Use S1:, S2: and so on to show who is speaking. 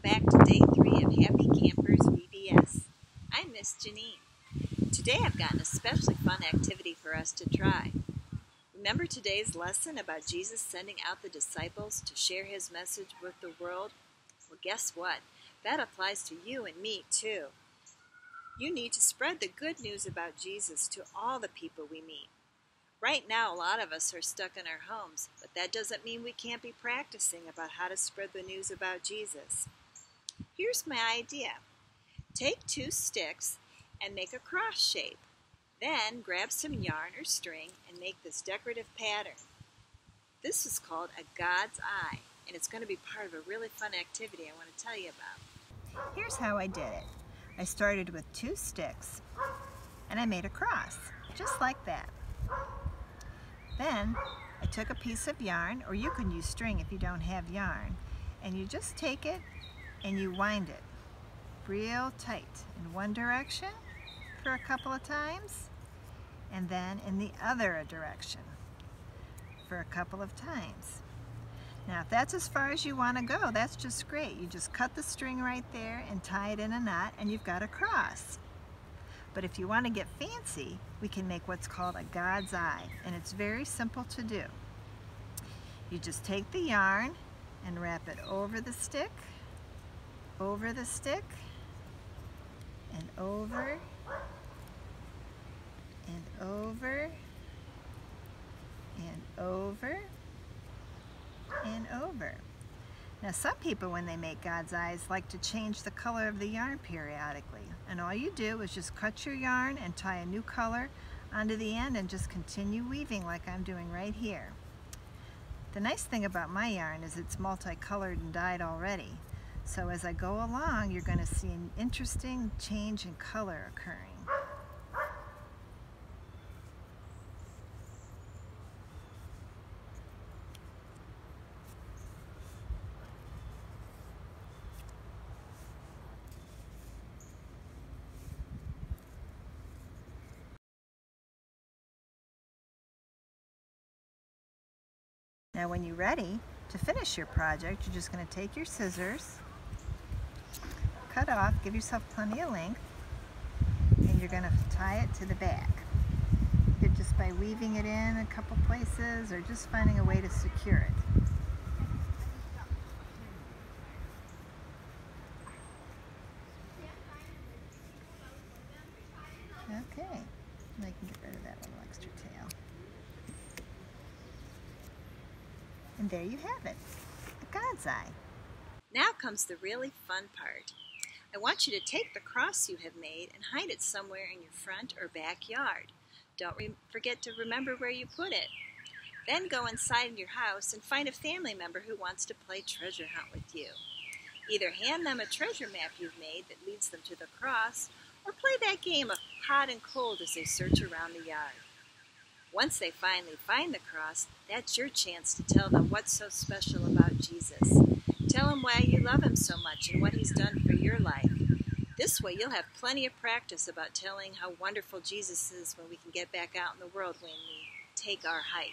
S1: back to day 3 of Happy Campers VBS. I'm Miss Janine. Today I've got an especially fun activity for us to try. Remember today's lesson about Jesus sending out the disciples to share his message with the world? Well, guess what? That applies to you and me too. You need to spread the good news about Jesus to all the people we meet. Right now, a lot of us are stuck in our homes, but that doesn't mean we can't be practicing about how to spread the news about Jesus. Here's my idea. Take 2 sticks and make a cross shape. Then grab some yarn or string and make this decorative pattern. This is called a God's eye, and it's going to be part of a really fun activity I want to tell you about. Here's how I did it. I started with 2 sticks and I made a cross, just like that. Then I took a piece of yarn, or you can use string if you don't have yarn, and you just take it and you wind it real tight in one direction for a couple of times, and then in the other direction for a couple of times. Now if that's as far as you want to go, that's just great. You just cut the string right there and tie it in a knot and you've got a cross. But if you want to get fancy, we can make what's called a God's eye, and it's very simple to do. You just take the yarn and wrap it over the stick, and over, and over, and over, and over. Now some people, when they make God's eyes, like to change the color of the yarn periodically. And all you do is just cut your yarn and tie a new color onto the end and just continue weaving like I'm doing right here. The nice thing about my yarn is it's multicolored and dyed already. So as I go along, you're going to see an interesting change in color occurring. Now when you're ready to finish your project, you're just going to take your scissors, cut off, give yourself plenty of length, and you're going to tie it to the back. Either just by weaving it in a couple places or just finding a way to secure it. Okay, I can get rid of that little extra tail. And there you have it, a God's eye. Now comes the really fun part. I want you to take the cross you have made and hide it somewhere in your front or backyard. Don't forget to remember where you put it. Then go inside your house and find a family member who wants to play treasure hunt with you. Either hand them a treasure map you've made that leads them to the cross, or play that game of hot and cold as they search around the yard. Once they finally find the cross, that's your chance to tell them what's so special about Jesus. Tell them why you love him so much and what he's done for your life. This way you'll have plenty of practice about telling how wonderful Jesus is when we can get back out in the world when we take our hike.